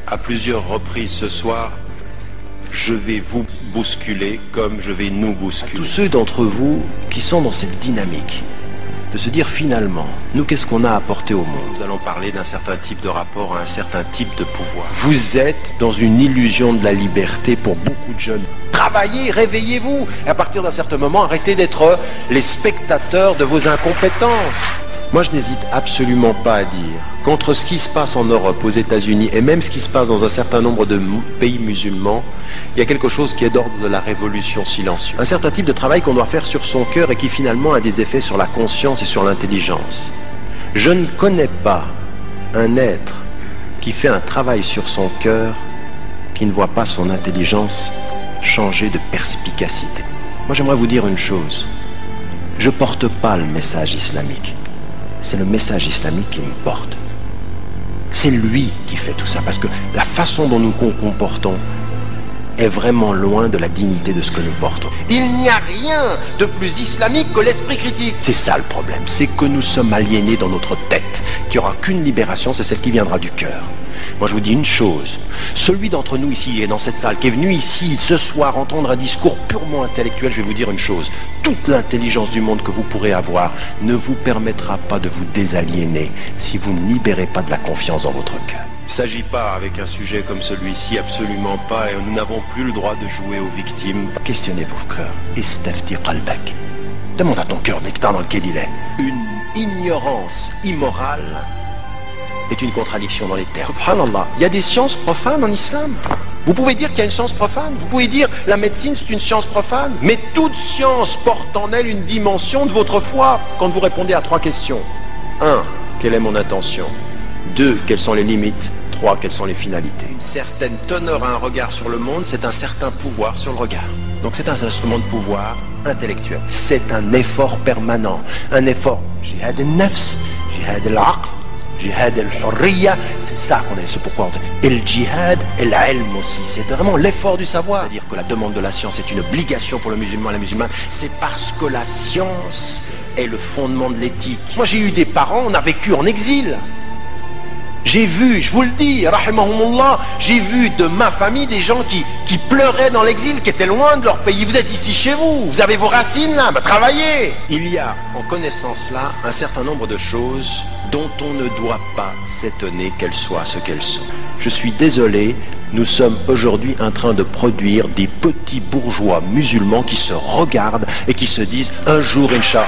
À plusieurs reprises ce soir, je vais vous bousculer comme je vais nous bousculer. Tous ceux d'entre vous qui sont dans cette dynamique, de se dire finalement, nous qu'est-ce qu'on a apporté au monde? Nous allons parler d'un certain type de rapport à un certain type de pouvoir. Vous êtes dans une illusion de la liberté pour beaucoup de jeunes. Travaillez, réveillez-vous. Et à partir d'un certain moment, arrêtez d'être les spectateurs de vos incompétences. Moi, je n'hésite absolument pas à dire qu'entre ce qui se passe en Europe, aux États-Unis et même ce qui se passe dans un certain nombre de pays musulmans, il y a quelque chose qui est d'ordre de la révolution silencieuse. Un certain type de travail qu'on doit faire sur son cœur et qui finalement a des effets sur la conscience et sur l'intelligence. Je ne connais pas un être qui fait un travail sur son cœur qui ne voit pas son intelligence changer de perspicacité. Moi, j'aimerais vous dire une chose. Je ne porte pas le message islamique. C'est le message islamique qui me porte. C'est lui qui fait tout ça, parce que la façon dont nous nous comportons est vraiment loin de la dignité de ce que nous portons. Il n'y a rien de plus islamique que l'esprit critique. C'est ça le problème, c'est que nous sommes aliénés dans notre tête, qu'il n'y aura qu'une libération, c'est celle qui viendra du cœur. Moi je vous dis une chose, celui d'entre nous ici et dans cette salle qui est venu ici ce soir entendre un discours purement intellectuel, je vais vous dire une chose, toute l'intelligence du monde que vous pourrez avoir ne vous permettra pas de vous désaliéner si vous ne libérez pas de la confiance dans votre cœur. Il ne s'agit pas, avec un sujet comme celui-ci, absolument pas, et nous n'avons plus le droit de jouer aux victimes. Questionnez vos cœurs. Istafti qalbak. Demande à ton cœur l'état dans lequel il est. Une ignorance immorale est une contradiction dans les termes. Subhanallah, il y a des sciences profanes en islam. Vous pouvez dire qu'il y a une science profane, vous pouvez dire la médecine c'est une science profane, mais toute science porte en elle une dimension de votre foi quand vous répondez à 3 questions. 1. Quelle est mon intention? 2. Quelles sont les limites? 3. Quelles sont les finalités? Une certaine teneur à un regard sur le monde, c'est un certain pouvoir sur le regard. Donc c'est un instrument de pouvoir intellectuel. C'est un effort permanent, un effort. Jihad al-nafs, jihad al-aql, jihad al-hurriya, c'est ça qu'on est, c'est pourquoi on dit. Et le jihad et l'ilm aussi, c'est vraiment l'effort du savoir. C'est-à-dire que la demande de la science est une obligation pour le musulman et la musulmane, c'est parce que la science est le fondement de l'éthique. Moi j'ai eu des parents, on a vécu en exil. J'ai vu, je vous le dis, rahimahumullah, j'ai vu de ma famille des gens qui pleuraient dans l'exil, qui étaient loin de leur pays. Vous êtes ici chez vous, vous avez vos racines là, bah, travaillez. Il y a en connaissance là un certain nombre de choses dont on ne doit pas s'étonner qu'elles soient ce qu'elles sont. Je suis désolé, nous sommes aujourd'hui en train de produire des petits bourgeois musulmans qui se regardent et qui se disent un jour, Inch'Allah.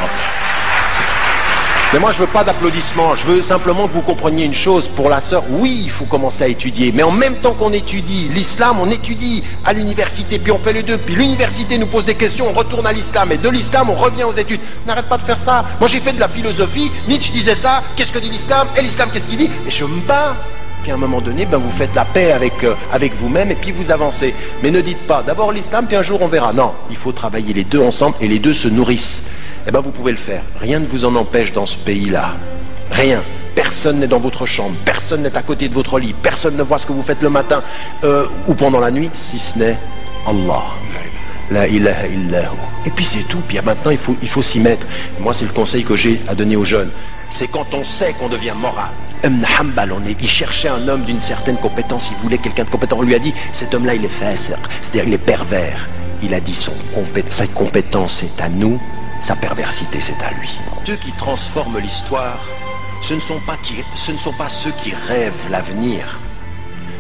Mais moi je veux pas d'applaudissements, je veux simplement que vous compreniez une chose, pour la sœur, oui il faut commencer à étudier, mais en même temps qu'on étudie l'islam, on étudie à l'université, puis on fait les deux, puis l'université nous pose des questions, on retourne à l'islam, et de l'islam on revient aux études. On n'arrête pas de faire ça. Moi j'ai fait de la philosophie, Nietzsche disait ça, qu'est-ce que dit l'islam, et l'islam qu'est-ce qu'il dit, et je me bats. Puis à un moment donné, ben, vous faites la paix avec vous-même et puis vous avancez. Mais ne dites pas, d'abord l'islam, puis un jour on verra. Non, il faut travailler les deux ensemble et les deux se nourrissent. Eh bien vous pouvez le faire. Rien ne vous en empêche dans ce pays-là. Rien. Personne n'est dans votre chambre, personne n'est à côté de votre lit, personne ne voit ce que vous faites le matin ou pendant la nuit, si ce n'est Allah. La ilaha illahu. Et puis c'est tout. Puis maintenant il faut s'y mettre. Moi c'est le conseil que j'ai à donner aux jeunes. C'est quand on sait qu'on devient moral. Ibn Hanbal, il cherchait un homme d'une certaine compétence, il voulait quelqu'un de compétent. On lui a dit, cet homme-là il est fasiq, c'est-à-dire il est pervers. Il a dit, sa compétence c'est à nous, sa perversité c'est à lui. Ceux qui transforment l'histoire, ce ne sont pas ceux qui rêvent l'avenir,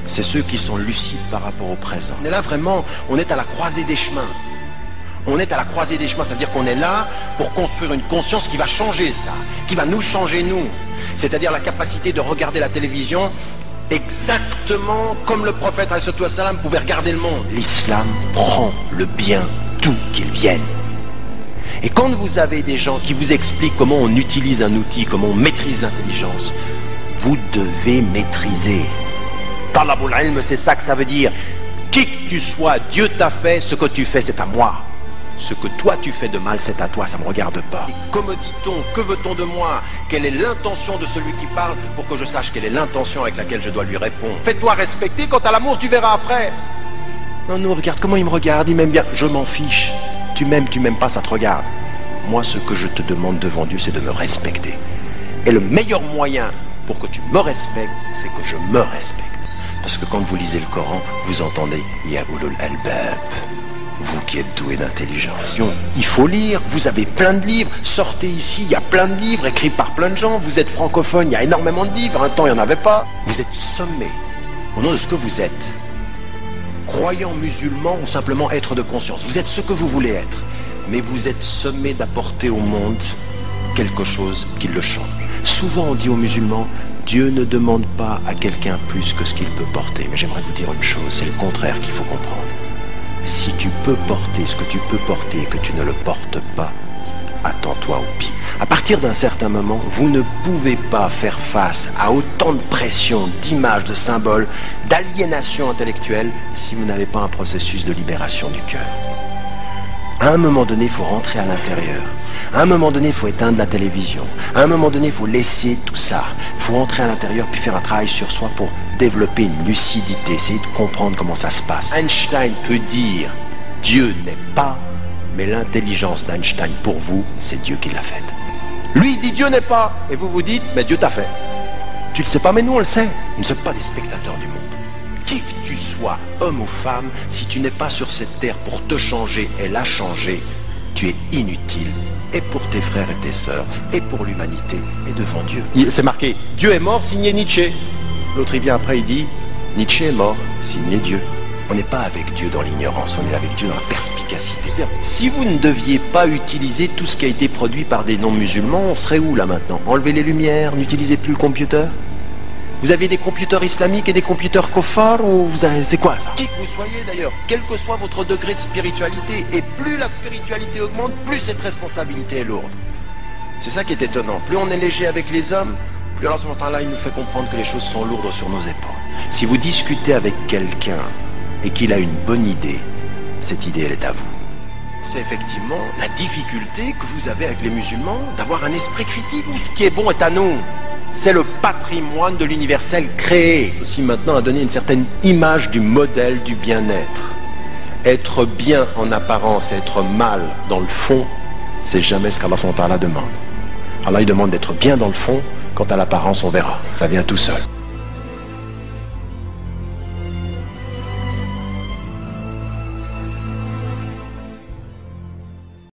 c'est ceux qui sont lucides par rapport au présent. On est là vraiment, on est à la croisée des chemins. On est à la croisée des chemins, ça veut dire qu'on est là pour construire une conscience qui va changer ça, qui va nous changer nous. C'est-à-dire la capacité de regarder la télévision exactement comme le prophète ﷺ pouvait regarder le monde. L'islam prend le bien d'où qu'il vienne. Et quand vous avez des gens qui vous expliquent comment on utilise un outil, comment on maîtrise l'intelligence, vous devez maîtriser. Talabul ilm, c'est ça que ça veut dire. Qui que tu sois, Dieu t'a fait, ce que tu fais c'est à moi. Ce que toi tu fais de mal, c'est à toi, ça ne me regarde pas. Que me dit-on? Que veut-on de moi? Quelle est l'intention de celui qui parle pour que je sache quelle est l'intention avec laquelle je dois lui répondre? Fais-toi respecter, quant à l'amour, tu verras après. Non, non, regarde comment il me regarde, il m'aime bien. Je m'en fiche. Tu m'aimes pas, ça te regarde. Moi, ce que je te demande devant Dieu, c'est de me respecter. Et le meilleur moyen pour que tu me respectes, c'est que je me respecte. Parce que quand vous lisez le Coran, vous entendez Ya ulul albab, vous qui êtes doué d'intelligence. Il faut lire, vous avez plein de livres, sortez ici, il y a plein de livres écrits par plein de gens, vous êtes francophone, il y a énormément de livres, un temps il n'y en avait pas. Vous êtes sommé, au nom de ce que vous êtes, croyant musulman ou simplement être de conscience, vous êtes ce que vous voulez être, mais vous êtes sommé d'apporter au monde quelque chose qui le change. Souvent on dit aux musulmans, Dieu ne demande pas à quelqu'un plus que ce qu'il peut porter, mais j'aimerais vous dire une chose, c'est le contraire qu'il faut comprendre. Si tu peux porter ce que tu peux porter et que tu ne le portes pas, attends-toi au pire. À partir d'un certain moment, vous ne pouvez pas faire face à autant de pression, d'images, de symboles, d'aliénation intellectuelle si vous n'avez pas un processus de libération du cœur. À un moment donné, il faut rentrer à l'intérieur. À un moment donné, il faut éteindre la télévision. À un moment donné, il faut laisser tout ça. Il faut rentrer à l'intérieur puis faire un travail sur soi pour développer une lucidité, essayer de comprendre comment ça se passe. Einstein peut dire Dieu n'est pas, mais l'intelligence d'Einstein pour vous, c'est Dieu qui l'a faite. Lui il dit Dieu n'est pas, et vous vous dites mais Dieu t'a fait. Tu le sais pas, mais nous on le sait. Nous ne sommes pas des spectateurs du monde. Qui que tu sois, homme ou femme, si tu n'es pas sur cette terre pour te changer et la changer, tu es inutile, et pour tes frères et tes sœurs, et pour l'humanité, et devant Dieu. C'est marqué, Dieu est mort, signé Nietzsche. L'autre il vient après, il dit, Nietzsche est mort, signé Dieu. On n'est pas avec Dieu dans l'ignorance, on est avec Dieu dans la perspicacité. Si vous ne deviez pas utiliser tout ce qui a été produit par des non-musulmans, on serait où là maintenant? Enlevez les lumières, n'utilisez plus le computer? Vous avez des computers islamiques et des computers kofars ou vous avez... C'est quoi ça? Qui que vous soyez d'ailleurs, quel que soit votre degré de spiritualité, et plus la spiritualité augmente, plus cette responsabilité est lourde. C'est ça qui est étonnant. Plus on est léger avec les hommes, plus alors à ce moment-là, il nous fait comprendre que les choses sont lourdes sur nos épaules. Si vous discutez avec quelqu'un et qu'il a une bonne idée, cette idée, elle est à vous. C'est effectivement la difficulté que vous avez avec les musulmans d'avoir un esprit critique où ce qui est bon est à nous. C'est le patrimoine de l'universel créé. Aussi maintenant à donner une certaine image du modèle du bien-être. Être bien en apparence et être mal dans le fond, c'est jamais ce qu'Allah demande. Allah il demande d'être bien dans le fond, quant à l'apparence on verra, ça vient tout seul.